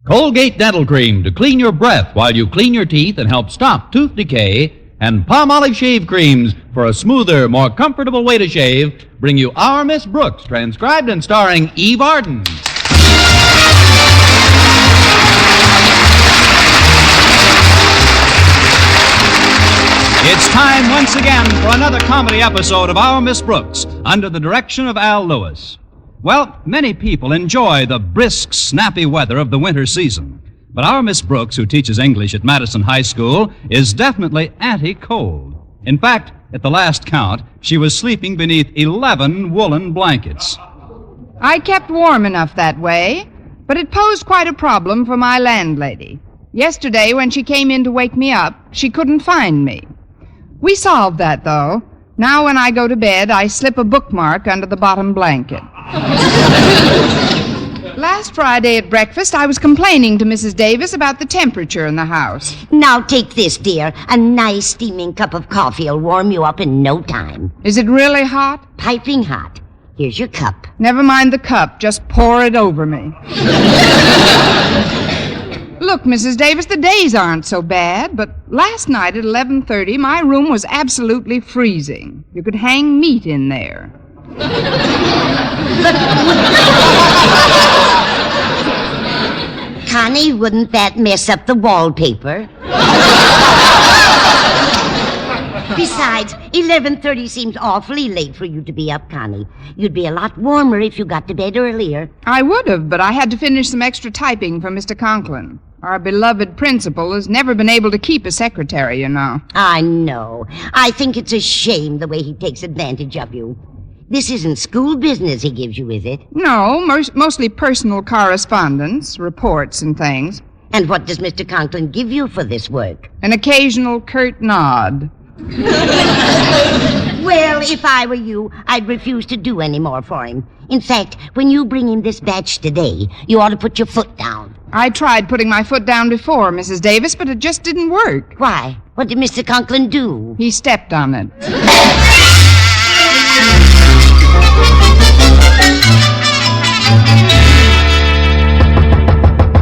Colgate Dental Cream to clean your breath while you clean your teeth and help stop tooth decay. And Palmolive Shave Creams for a smoother, more comfortable way to shave bring you Our Miss Brooks, transcribed and starring Eve Arden. It's time once again for another comedy episode of Our Miss Brooks, under the direction of Al Lewis. Well, many people enjoy the brisk, snappy weather of the winter season. But our Miss Brooks, who teaches English at Madison High School, is definitely anti-cold. In fact, at the last count, she was sleeping beneath 11 woolen blankets. I kept warm enough that way, but it posed quite a problem for my landlady. Yesterday, when she came in to wake me up, she couldn't find me. We solved that, though. Now when I go to bed, I slip a bookmark under the bottom blanket. Last Friday at breakfast, I was complaining to Mrs. Davis about the temperature in the house. Now take this, dear. A nice steaming cup of coffee will warm you up in no time. Is it really hot? Piping hot. Here's your cup. Never mind the cup. Just pour it over me. Look, Mrs. Davis, the days aren't so bad, but last night at 11:30, my room was absolutely freezing. You could hang meat in there. Connie, wouldn't that mess up the wallpaper? Besides, 11:30 seems awfully late for you to be up, Connie. You'd be a lot warmer if you got to bed earlier. I would have, but I had to finish some extra typing for Mr. Conklin. Our beloved principal has never been able to keep a secretary, you know. I know. I think it's a shame the way he takes advantage of you. This isn't school business he gives you, is it? No, mostly personal correspondence, reports and things. And what does Mr. Conklin give you for this work? An occasional curt nod. Well, if I were you, I'd refuse to do any more for him. In fact, when you bring him this batch today, you ought to put your foot down. I tried putting my foot down before, Mrs. Davis, but it just didn't work. Why? What did Mr. Conklin do? He stepped on it.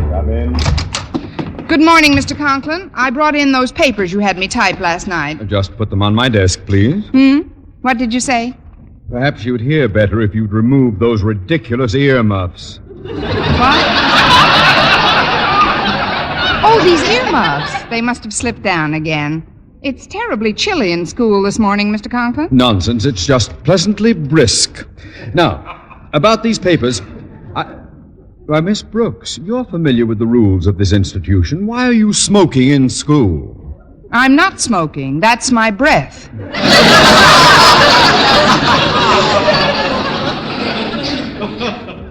Come in. Good morning, Mr. Conklin. I brought in those papers you had me type last night. Just put them on my desk, please. What did you say? Perhaps you'd hear better if you'd remove those ridiculous earmuffs. What? Oh, these earmuffs. They must have slipped down again. It's terribly chilly in school this morning, Mr. Conklin. Nonsense. It's just pleasantly brisk. Now, about these papers, Why, Miss Brooks, you're familiar with the rules of this institution. Why are you smoking in school? I'm not smoking. That's my breath.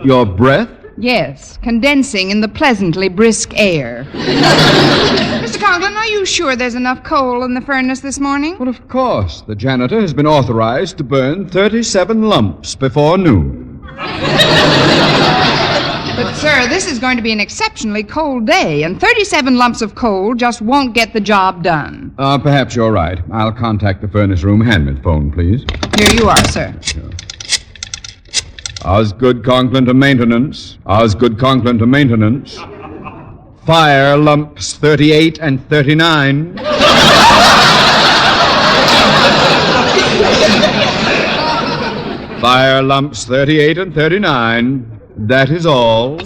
Your breath? Yes, condensing in the pleasantly brisk air. Mr. Conklin, are you sure there's enough coal in the furnace this morning? Well, of course. The janitor has been authorized to burn 37 lumps before noon. But, sir, this is going to be an exceptionally cold day, and 37 lumps of coal just won't get the job done. Perhaps you're right. I'll contact the furnace room. Hand me the phone, please. Here you are, sir. Sure. Osgood Conklin to maintenance. Osgood Conklin to maintenance. Fire lumps 38 and 39. Fire lumps 38 and 39. That is all.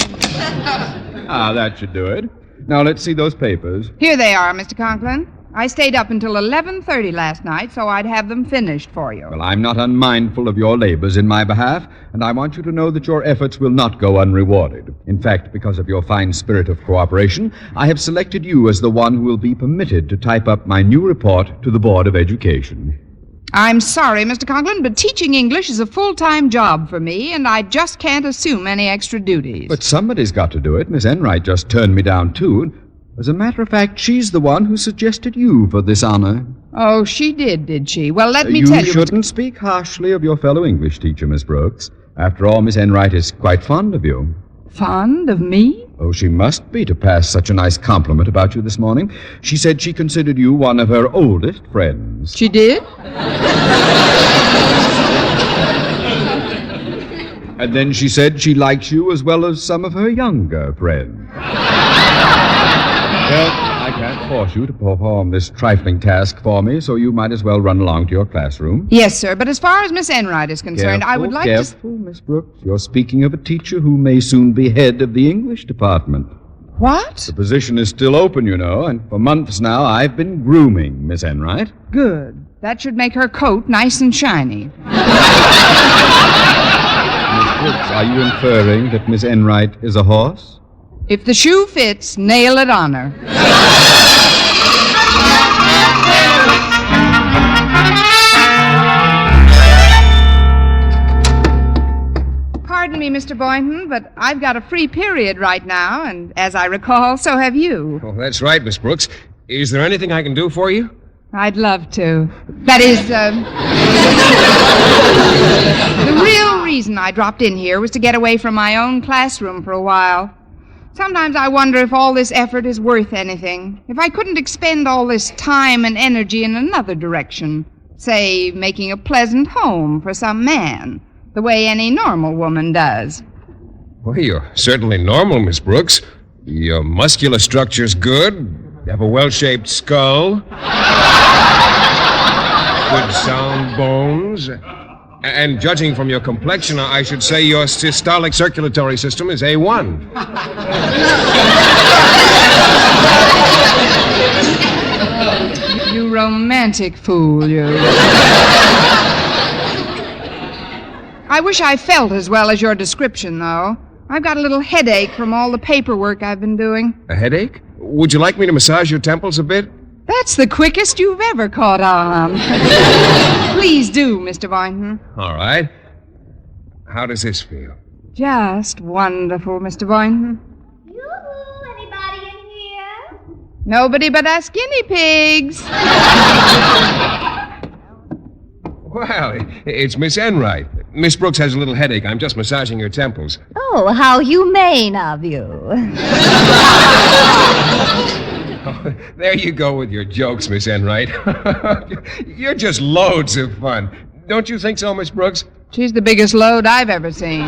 That should do it. Now, let's see those papers. Here they are, Mr. Conklin. I stayed up until 11:30 last night, so I'd have them finished for you. Well, I'm not unmindful of your labors in my behalf, and I want you to know that your efforts will not go unrewarded. In fact, because of your fine spirit of cooperation, I have selected you as the one who will be permitted to type up my new report to the Board of Education. I'm sorry, Mr. Conklin, but teaching English is a full-time job for me, and I just can't assume any extra duties. But somebody's got to do it. Miss Enright just turned me down, too. As a matter of fact, she's the one who suggested you for this honor. Oh, she did she? Well, let me tell you... You shouldn't speak harshly of your fellow English teacher, Miss Brooks. After all, Miss Enright is quite fond of you. Fond of me? Oh, she must be to pass such a nice compliment about you this morning. She said she considered you one of her oldest friends. She did? And then she said she likes you as well as some of her younger friends. Well, I can't force you to perform this trifling task for me, so you might as well run along to your classroom. Yes, sir, but as far as Miss Enright is concerned, I would like Careful, Miss Brooks. You're speaking of a teacher who may soon be head of the English department. What? The position is still open, you know, and for months now I've been grooming Miss Enright. Good. That should make her coat nice and shiny. Miss Brooks, are you inferring that Miss Enright is a horse? If the shoe fits, nail it on her. Pardon me, Mr. Boynton, but I've got a free period right now, and as I recall, so have you. Oh, that's right, Miss Brooks. Is there anything I can do for you? I'd love to. That is, the real reason I dropped in here was to get away from my own classroom for a while. Sometimes I wonder if all this effort is worth anything. If I couldn't expend all this time and energy in another direction. Say, making a pleasant home for some man, the way any normal woman does. Well, you're certainly normal, Miss Brooks. Your muscular structure's good. You have a well-shaped skull. Good sound bones. And judging from your complexion, I should say your systolic circulatory system is A1. You romantic fool, you. I wish I felt as well as your description, though. I've got a little headache from all the paperwork I've been doing. A headache? Would you like me to massage your temples a bit? That's the quickest you've ever caught on. Please do, Mr. Boynton. All right. How does this feel? Just wonderful, Mr. Boynton. Yoo-hoo, anybody in here? Nobody but us guinea pigs. Well, it's Miss Enright. Miss Brooks has a little headache. I'm just massaging her temples. Oh, how humane of you. Oh, there you go with your jokes, Miss Enright. You're just loads of fun. Don't you think so, Miss Brooks? She's the biggest load I've ever seen.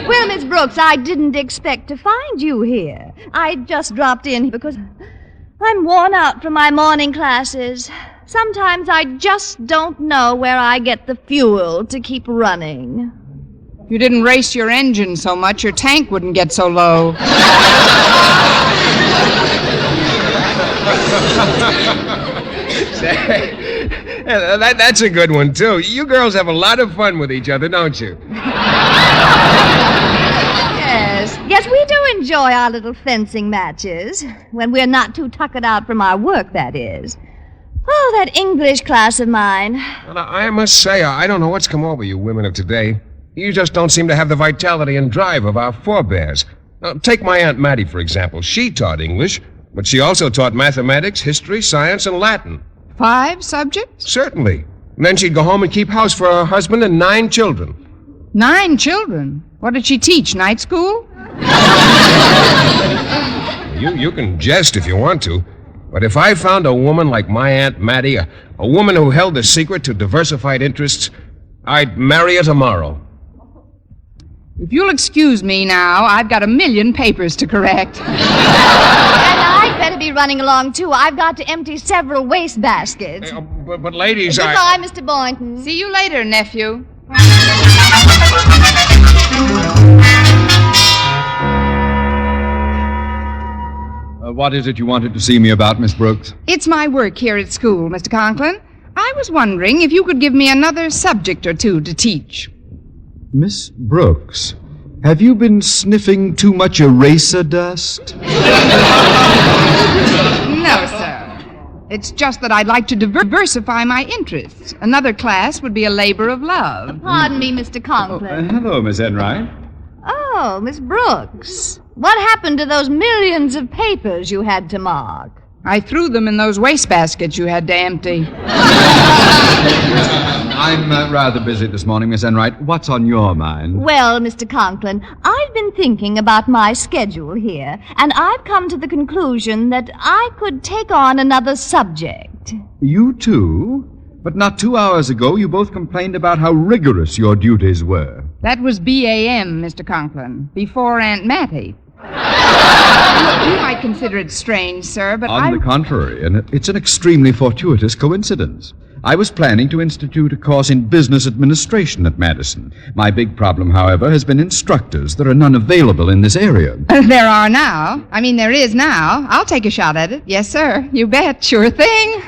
Well, Miss Brooks, I didn't expect to find you here. I just dropped in because I'm worn out from my morning classes. Sometimes I just don't know where I get the fuel to keep running. If you didn't race your engine so much, your tank wouldn't get so low. That's a good one, too. You girls have a lot of fun with each other, don't you? Yes, we do enjoy our little fencing matches. When we're not too tuckered out from our work, that is. Oh, that English class of mine. Well, I must say, I don't know what's come over you women of today. You just don't seem to have the vitality and drive of our forebears. Now, take my Aunt Mattie, for example. She taught English, but she also taught mathematics, history, science, and Latin. 5 subjects? Certainly. And then she'd go home and keep house for her husband and 9 children. 9 children? What did she teach, night school? You can jest if you want to. But if I found a woman like my Aunt Mattie, a woman who held the secret to diversified interests, I'd marry her tomorrow. If you'll excuse me now, I've got 1,000,000 papers to correct. And I'd better be running along, too. I've got to empty several waste baskets. But ladies, Goodbye, Mr. Boynton. See you later, nephew. What is it you wanted to see me about, Miss Brooks? It's my work here at school, Mr. Conklin. I was wondering if you could give me another subject or two to teach. Miss Brooks, have you been sniffing too much eraser dust? No, sir. It's just that I'd like to diversify my interests. Another class would be a labor of love. Pardon me, Mr. Conklin. Hello, Miss Enright. Oh, Miss Brooks. What happened to those millions of papers you had to mark? I threw them in those wastebaskets you had to empty. I'm rather busy this morning, Miss Enright. What's on your mind? Well, Mr. Conklin, I've been thinking about my schedule here, and I've come to the conclusion that I could take on another subject. You too? But not 2 hours ago, you both complained about how rigorous your duties were. That was BAM, Mr. Conklin, before Aunt Mattie. You might consider it strange, sir, but On the contrary, and it's an extremely fortuitous coincidence. I was planning to institute a course in business administration at Madison. My big problem, however, has been instructors. There are none available in this area. There are now. I mean, there is now. I'll take a shot at it. Yes, sir. You bet. Sure thing.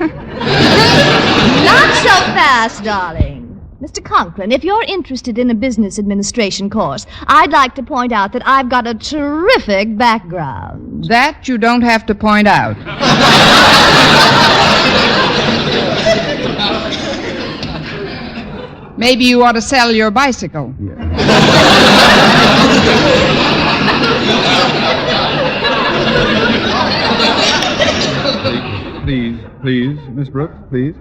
Not so fast, darling. Mr. Conklin, if you're interested in a business administration course, I'd like to point out that I've got a terrific background. That you don't have to point out. Maybe you ought to sell your bicycle. Please, Miss Brooks, please.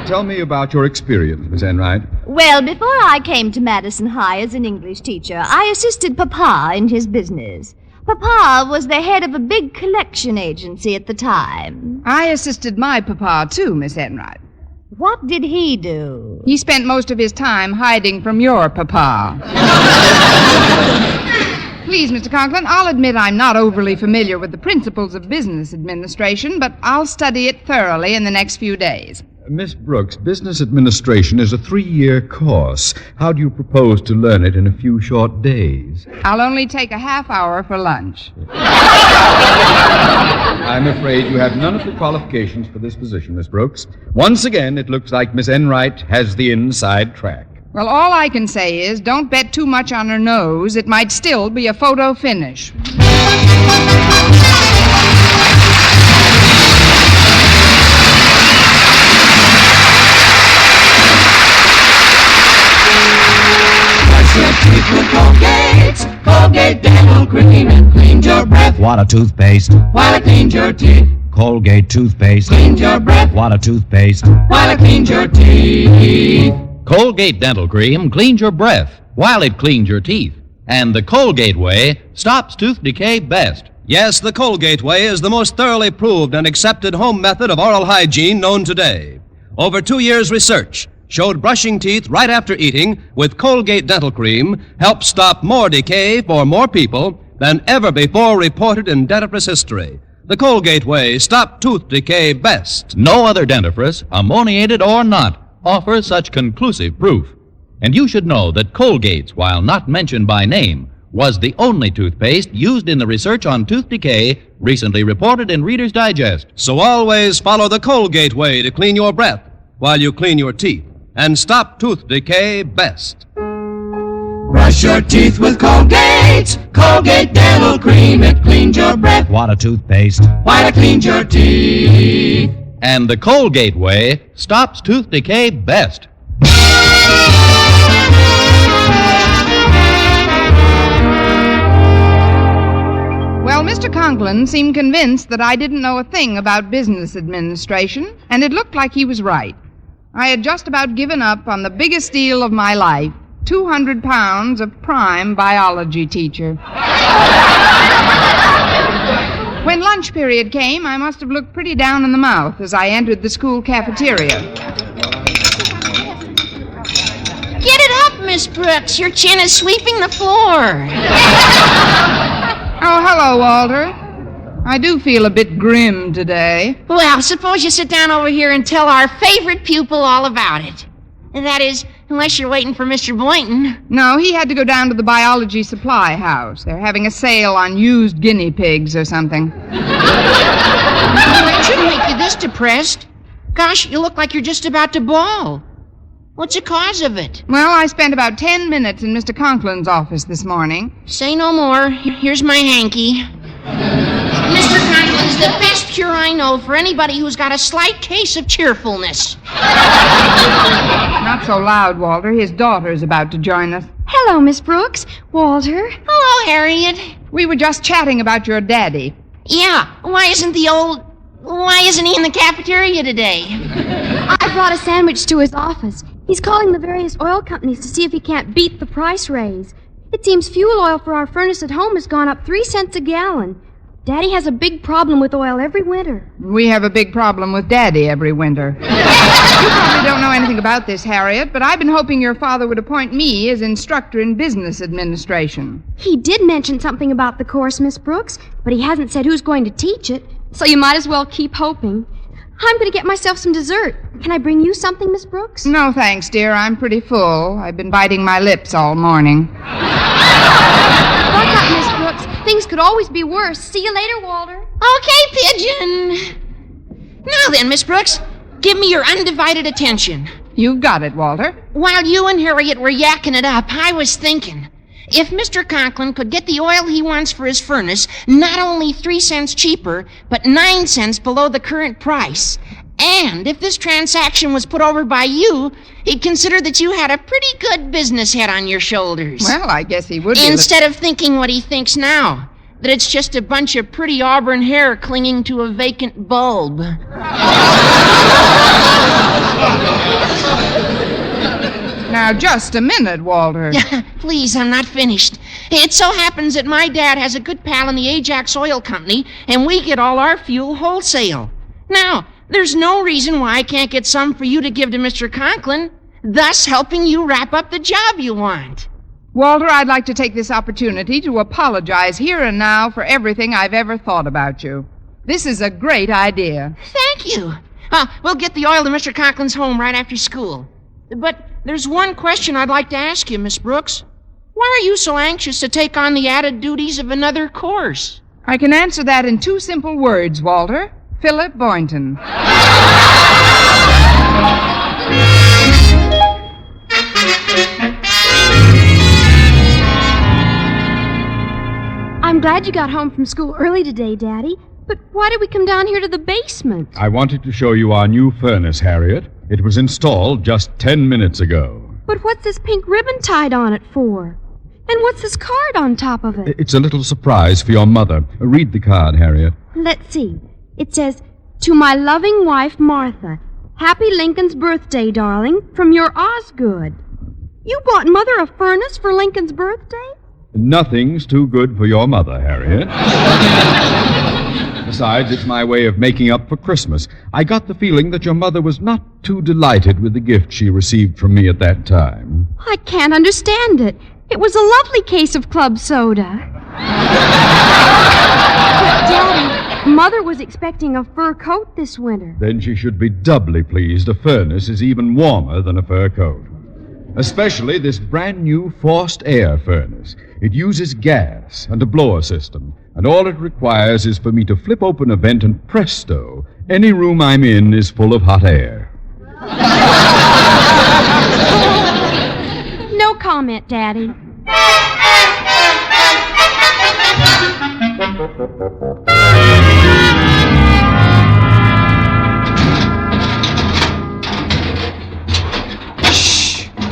Tell me about your experience, Miss Enright. Well, before I came to Madison High as an English teacher, I assisted Papa in his business. Papa was the head of a big collection agency at the time. I assisted my papa, too, Miss Enright. What did he do? He spent most of his time hiding from your papa. Please, Mr. Conklin, I'll admit I'm not overly familiar with the principles of business administration, but I'll study it thoroughly in the next few days. Miss Brooks, business administration is a 3-year course. How do you propose to learn it in a few short days? I'll only take a half hour for lunch. I'm afraid you have none of the qualifications for this position, Miss Brooks. Once again, it looks like Miss Enright has the inside track. Well, all I can say is don't bet too much on her nose. It might still be a photo finish. Colgate dental cream, it cleans your breath. What a toothpaste. While it cleans your teeth. Colgate toothpaste. Cleans your breath. What a toothpaste. While it cleans your teeth. Colgate Dental Cream cleans your breath while it cleans your teeth. And the Colgate way stops tooth decay best. Yes, the Colgate way is the most thoroughly proved and accepted home method of oral hygiene known today. Over 2 years' research showed brushing teeth right after eating with Colgate Dental Cream helps stop more decay for more people than ever before reported in dentifrice history. The Colgate way stopped tooth decay best. No other dentifrice, ammoniated or not, offers such conclusive proof. And you should know that Colgate's, while not mentioned by name, was the only toothpaste used in the research on tooth decay recently reported in Reader's Digest. So always follow the Colgate way to clean your breath while you clean your teeth and stop tooth decay best. Brush your teeth with Colgate. Colgate dental cream, it cleans your breath. What a toothpaste. While it cleans your teeth. And the Colgate way stops tooth decay best. Well, Mr. Conklin seemed convinced that I didn't know a thing about business administration, and it looked like he was right. I had just about given up on the biggest deal of my life, 200 pounds of prime biology teacher. When lunch period came, I must have looked pretty down in the mouth as I entered the school cafeteria. Get it up, Miss Brooks. Your chin is sweeping the floor. Oh, hello, Walter. I do feel a bit grim today. Well, suppose you sit down over here and tell our favorite pupil all about it. And that is, unless you're waiting for Mr. Boynton. No, he had to go down to the biology supply house. They're having a sale on used guinea pigs or something. It shouldn't make you this depressed. Gosh, you look like you're just about to bawl. What's the cause of it? Well, I spent about 10 minutes in Mr. Conklin's office this morning. Say no more. Here's my hanky. Mr. Conklin's the best cure I know for anybody who's got a slight case of cheerfulness. Not so loud, Walter. His daughter's about to join us. Hello, Miss Brooks. Walter. Hello, Harriet. We were just chatting about your daddy. Yeah, why isn't he in the cafeteria today? I brought a sandwich to his office. He's calling the various oil companies to see if he can't beat the price raise. It seems fuel oil for our furnace at home has gone up 3 cents a gallon. Daddy has a big problem with oil every winter. We have a big problem with Daddy every winter. You probably don't know anything about this, Harriet, but I've been hoping your father would appoint me as instructor in business administration. He did mention something about the course, Miss Brooks, but he hasn't said who's going to teach it, so you might as well keep hoping. I'm going to get myself some dessert. Can I bring you something, Miss Brooks? No, thanks, dear. I'm pretty full. I've been biting my lips all morning. Buck up, Miss Brooks. Things could always be worse. See you later, Walter. Okay, Pigeon. Now then, Miss Brooks, give me your undivided attention. You've got it, Walter. While you and Harriet were yakking it up, I was thinking, if Mr. Conklin could get the oil he wants for his furnace not only 3 cents cheaper, but 9 cents below the current price, and if this transaction was put over by you, he'd consider that you had a pretty good business head on your shoulders. Well, I guess he would be. Instead of thinking what he thinks now, that it's just a bunch of pretty auburn hair clinging to a vacant bulb. Now, just a minute, Walter. Please, I'm not finished. It so happens that my dad has a good pal in the Ajax Oil Company, and we get all our fuel wholesale. Now, there's no reason why I can't get some for you to give to Mr. Conklin, thus helping you wrap up the job you want. Walter, I'd like to take this opportunity to apologize here and now for everything I've ever thought about you. This is a great idea. Thank you. We'll get the oil to Mr. Conklin's home right after school. But there's one question I'd like to ask you, Miss Brooks. Why are you so anxious to take on the added duties of another course? I can answer that in 2 simple words, Walter. Philip Boynton. I'm glad you got home from school early today, Daddy. But why did we come down here to the basement? I wanted to show you our new furnace, Harriet. It was installed just 10 minutes ago. But what's this pink ribbon tied on it for? And what's this card on top of it? It's a little surprise for your mother. Read the card, Harriet. Let's see. It says, "To my loving wife, Martha. Happy Lincoln's birthday, darling, from your Osgood." You bought Mother a furnace for Lincoln's birthday? Nothing's too good for your mother, Harriet. Besides, it's my way of making up for Christmas. I got the feeling that your mother was not too delighted with the gift she received from me at that time. I can't understand it. It was a lovely case of club soda. But, Daddy, Mother was expecting a fur coat this winter. Then she should be doubly pleased. A furnace is even warmer than a fur coat. Especially this brand new forced air furnace. It uses gas and a blower system, and all it requires is for me to flip open a vent and presto, any room I'm in is full of hot air. No comment, Daddy.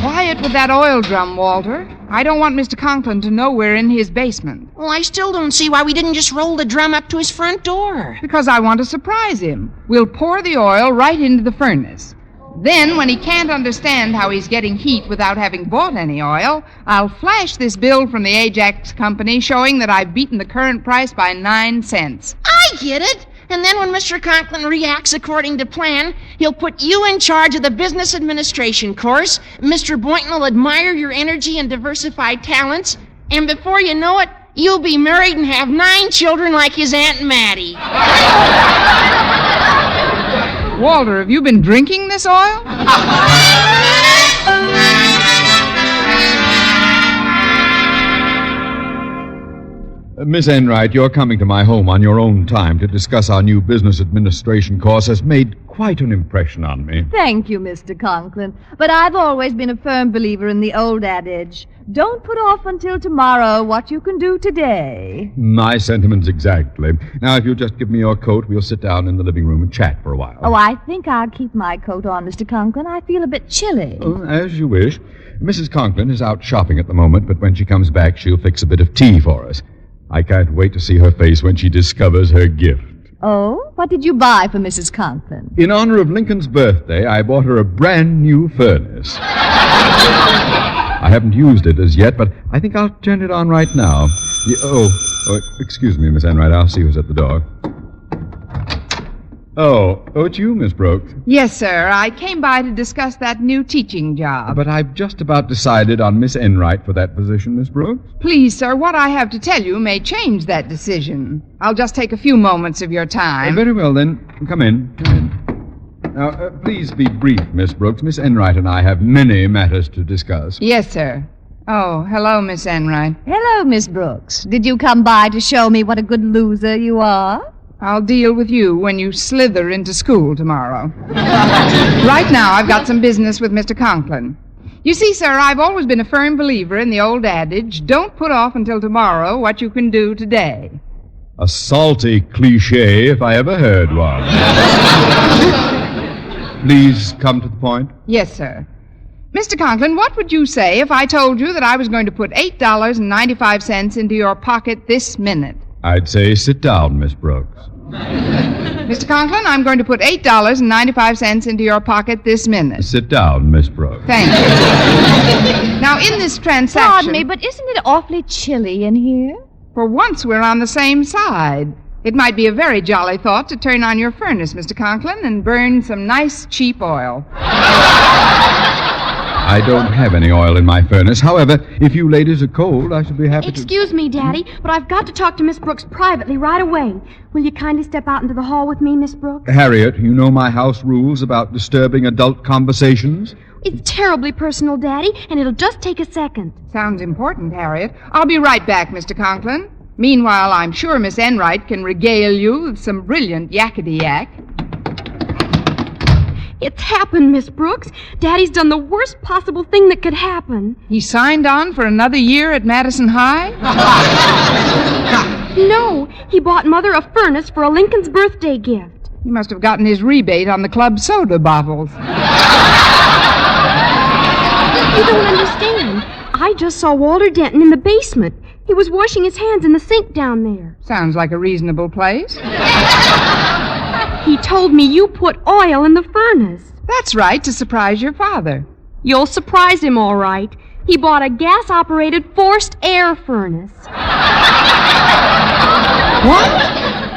Quiet with that oil drum, Walter. I don't want Mr. Conklin to know we're in his basement. Well, I still don't see why we didn't just roll the drum up to his front door. Because I want to surprise him. We'll pour the oil right into the furnace. Then, when he can't understand how he's getting heat without having bought any oil, I'll flash this bill from the Ajax Company showing that I've beaten the current price by 9 cents. I get it. And then when Mr. Conklin reacts according to plan, he'll put you in charge of the business administration course. Mr. Boynton will admire your energy and diversified talents. And before you know it, you'll be married and have 9 children like his Aunt Mattie. Walter, have you been drinking this oil? Miss Enright, your coming to my home on your own time to discuss our new business administration course has made quite an impression on me. Thank you, Mr. Conklin. But I've always been a firm believer in the old adage, don't put off until tomorrow what you can do today. My sentiments exactly. Now, if you'll just give me your coat, we'll sit down in the living room and chat for a while. Oh, I think I'll keep my coat on, Mr. Conklin. I feel a bit chilly. Oh, as you wish. Mrs. Conklin is out shopping at the moment, but when she comes back, she'll fix a bit of tea for us. I can't wait to see her face when she discovers her gift. Oh? What did you buy for Mrs. Conklin? In honor of Lincoln's birthday, I bought her a brand new furnace. I haven't used it as yet, but I think I'll turn it on right now. Excuse me, Miss Enright. I'll see who's at the door. Oh, it's you, Miss Brooks. Yes, sir. I came by to discuss that new teaching job. But I've just about decided on Miss Enright for that position, Miss Brooks. Please, sir, what I have to tell you may change that decision. I'll just take a few moments of your time. Very well, then. Come in. Now, please be brief, Miss Brooks. Miss Enright and I have many matters to discuss. Yes, sir. Oh, hello, Miss Enright. Hello, Miss Brooks. Did you come by to show me what a good loser you are? I'll deal with you when you slither into school tomorrow. Right now, I've got some business with Mr. Conklin. You see, sir, I've always been a firm believer in the old adage, don't put off until tomorrow what you can do today. A salty cliche, if I ever heard one. Please come to the point. Yes, sir. Mr. Conklin, what would you say if I told you that I was going to put $8.95 into your pocket this minute? I'd say sit down, Miss Brooks. Mr. Conklin, I'm going to put $8.95 into your pocket this minute. Sit down, Miss Brooks. Thank you. Now, in this transaction... Pardon me, but isn't it awfully chilly in here? For once, we're on the same side. It might be a very jolly thought to turn on your furnace, Mr. Conklin, and burn some nice, cheap oil. I don't have any oil in my furnace. However, if you ladies are cold, I should be happy to... Excuse me, Daddy, but I've got to talk to Miss Brooks privately right away. Will you kindly step out into the hall with me, Miss Brooks? Harriet, you know my house rules about disturbing adult conversations? It's terribly personal, Daddy, and it'll just take a second. Sounds important, Harriet. I'll be right back, Mr. Conklin. Meanwhile, I'm sure Miss Enright can regale you with some brilliant yakety-yak. It's happened, Miss Brooks. Daddy's done the worst possible thing that could happen. He signed on for another year at Madison High? No, he bought Mother a furnace for a Lincoln's birthday gift. He must have gotten his rebate on the club soda bottles. You don't understand. I just saw Walter Denton in the basement. He was washing his hands in the sink down there. Sounds like a reasonable place. He told me you put oil in the furnace. That's right, to surprise your father. You'll surprise him, all right. He bought a gas-operated forced air furnace. What?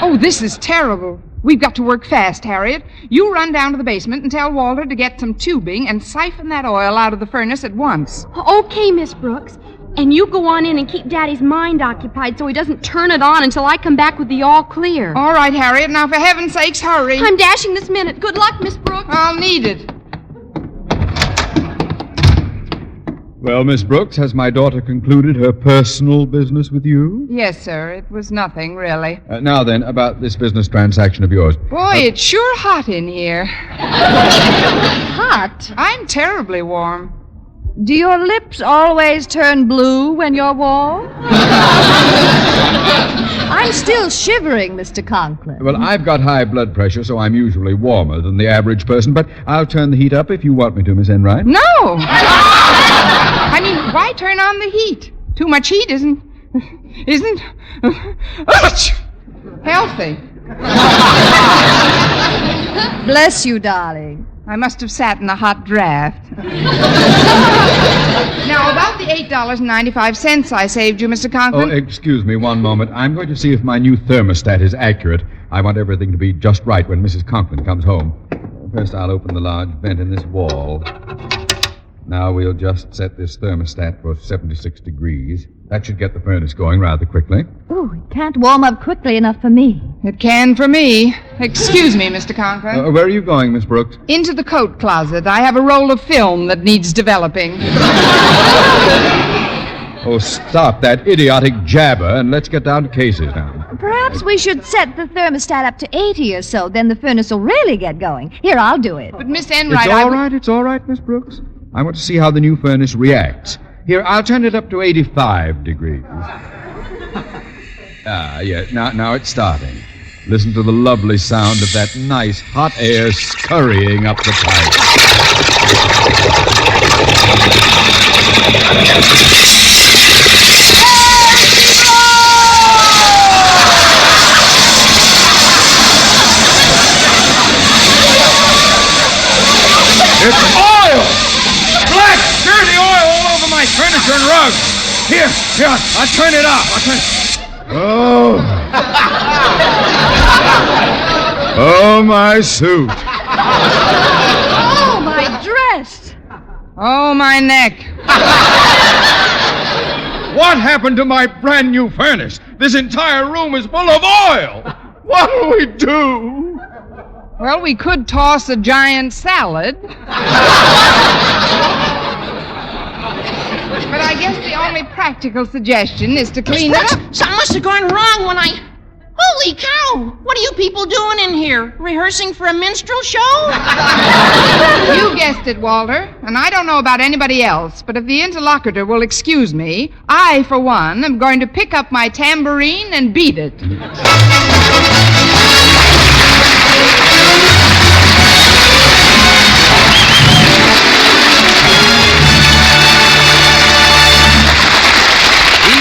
Oh, this is terrible. We've got to work fast, Harriet. You run down to the basement and tell Walter to get some tubing and siphon that oil out of the furnace at once. Okay, Miss Brooks. And you go on in and keep Daddy's mind occupied so he doesn't turn it on until I come back with the all clear. All right, Harriet. Now, for heaven's sakes, hurry. I'm dashing this minute. Good luck, Miss Brooks. I'll need it. Well, Miss Brooks, has my daughter concluded her personal business with you? Yes, sir. It was nothing, really. Now then, about this business transaction of yours. Boy, it's sure hot in here. Hot? I'm terribly warm. Do your lips always turn blue when you're warm? I'm still shivering, Mr. Conklin. Well, I've got high blood pressure, so I'm usually warmer than the average person, but I'll turn the heat up if you want me to, Miss Enright. No! I mean, why turn on the heat? Too much heat isn't healthy. Bless you, darling. I must have sat in a hot draft. Now, about the $8.95 I saved you, Mr. Conklin. Oh, excuse me one moment. I'm going to see if my new thermostat is accurate. I want everything to be just right when Mrs. Conklin comes home. First, I'll open the large vent in this wall. Now we'll just set this thermostat for 76 degrees. That should get the furnace going rather quickly. Ooh, it can't warm up quickly enough for me. It can for me. Excuse me, Mr. Conklin. Where are you going, Miss Brooks? Into the coat closet. I have a roll of film that needs developing. Oh, stop that idiotic jabber and let's get down to cases now. Perhaps we should set the thermostat up to 80 or so. Then the furnace will really get going. Here, I'll do it. But Miss Enright, It's all right, Miss Brooks. I want to see how the new furnace reacts. Here, I'll turn it up to 85 degrees. Yeah, now it's starting. Listen to the lovely sound of that nice hot air scurrying up the pipe. It's oil! Black, dirty oil all over my furniture and rugs! Here, I'll turn it off. Oh. Oh, my suit. Oh, my dress. Oh, my neck. What happened to my brand new furnace? This entire room is full of oil. What'll we do? Well, we could toss a giant salad. But I guess the only practical suggestion is to clean it up. Something must have gone wrong when I... Holy cow! What are you people doing in here? Rehearsing for a minstrel show? You guessed it, Walter. And I don't know about anybody else, but if the interlocutor will excuse me, I, for one, am going to pick up my tambourine and beat it. Eve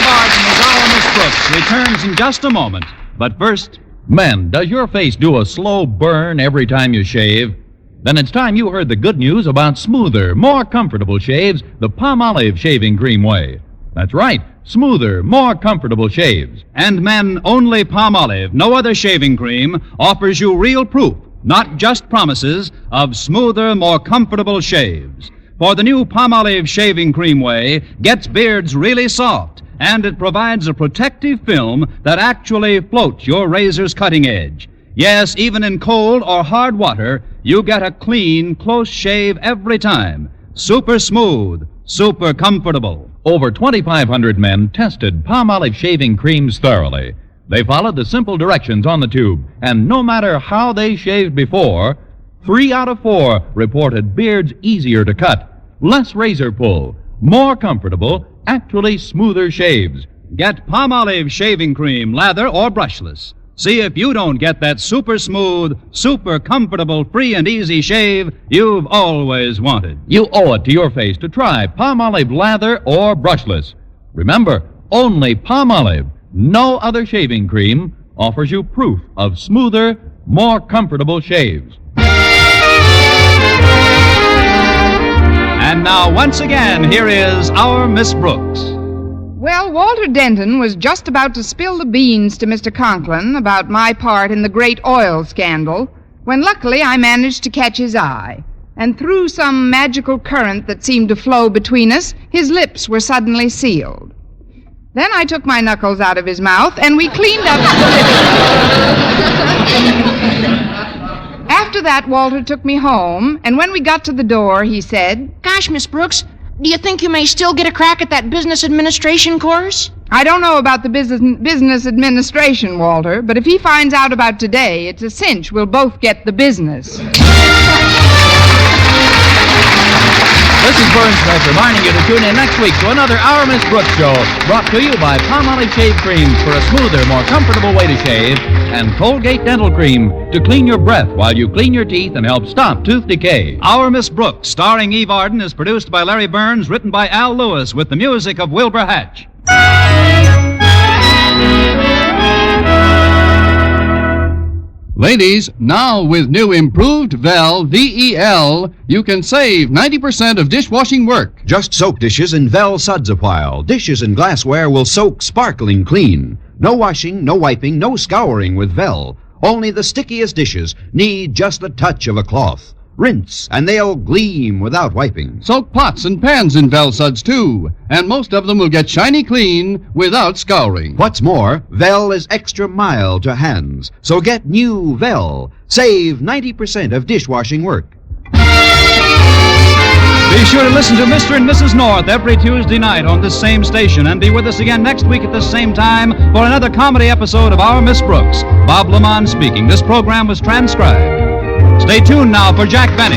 Arden as our Miss Brooks returns in just a moment. But first, Men, does your face do a slow burn every time you shave? Then it's time you heard the good news about smoother, more comfortable shaves the Palmolive shaving cream way. That's right, smoother, more comfortable shaves. and men, only Palmolive, no other shaving cream, offers you real proof, not just promises, of smoother, more comfortable shaves. For the new Palmolive shaving cream way gets beards really soft, and it provides a protective film that actually floats your razor's cutting edge. Yes, even in cold or hard water, you get a clean, close shave every time. Super smooth, super comfortable. Over 2,500 men tested Palmolive shaving creams thoroughly. They followed the simple directions on the tube, and no matter how they shaved before, 3 out of 4 reported beards easier to cut, less razor pull, more comfortable, actually smoother shaves. Get Palmolive shaving cream, lather or brushless. See if you don't get that super smooth, super comfortable, free and easy shave you've always wanted. You owe it to your face to try Palmolive lather or brushless. Remember, only Palmolive, no other shaving cream, offers you proof of smoother, more comfortable shaves. And now, once again, here is our Miss Brooks. Well, Walter Denton was just about to spill the beans to Mr. Conklin about my part in the great oil scandal when luckily I managed to catch his eye. And through some magical current that seemed to flow between us, his lips were suddenly sealed. Then I took my knuckles out of his mouth and we cleaned up the After that, Walter took me home, and when we got to the door, he said, Gosh, Miss Brooks, do you think you may still get a crack at that business administration course? I don't know about the business administration, Walter, but if he finds out about today, it's a cinch we'll both get the business. This is Vern Smith reminding you to tune in next week to another Our Miss Brooks show, brought to you by Palmolive Shave Creams for a smoother, more comfortable way to shave, and Colgate Dental Cream to clean your breath while you clean your teeth and help stop tooth decay. Our Miss Brooks, starring Eve Arden, is produced by Larry Burns, written by Al Lewis, with the music of Wilbur Hatch. Ladies, now with new improved Vel VEL, you can save 90% of dishwashing work. Just soak dishes in Vel suds a while. Dishes and glassware will soak sparkling clean. No washing, no wiping, no scouring with Vel. Only the stickiest dishes need just the touch of a cloth. Rinse, and they'll gleam without wiping. Soak pots and pans in Vel suds, too. And most of them will get shiny clean without scouring. What's more, Vel is extra mild to hands. So get new Vel. Save 90% of dishwashing work. Be sure to listen to Mr. and Mrs. North every Tuesday night on this same station, and be with us again next week at this same time for another comedy episode of Our Miss Brooks. Bob Lamont speaking. This program was transcribed. Stay tuned now for Jack Benny.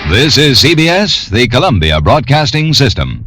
This is CBS, the Columbia Broadcasting System.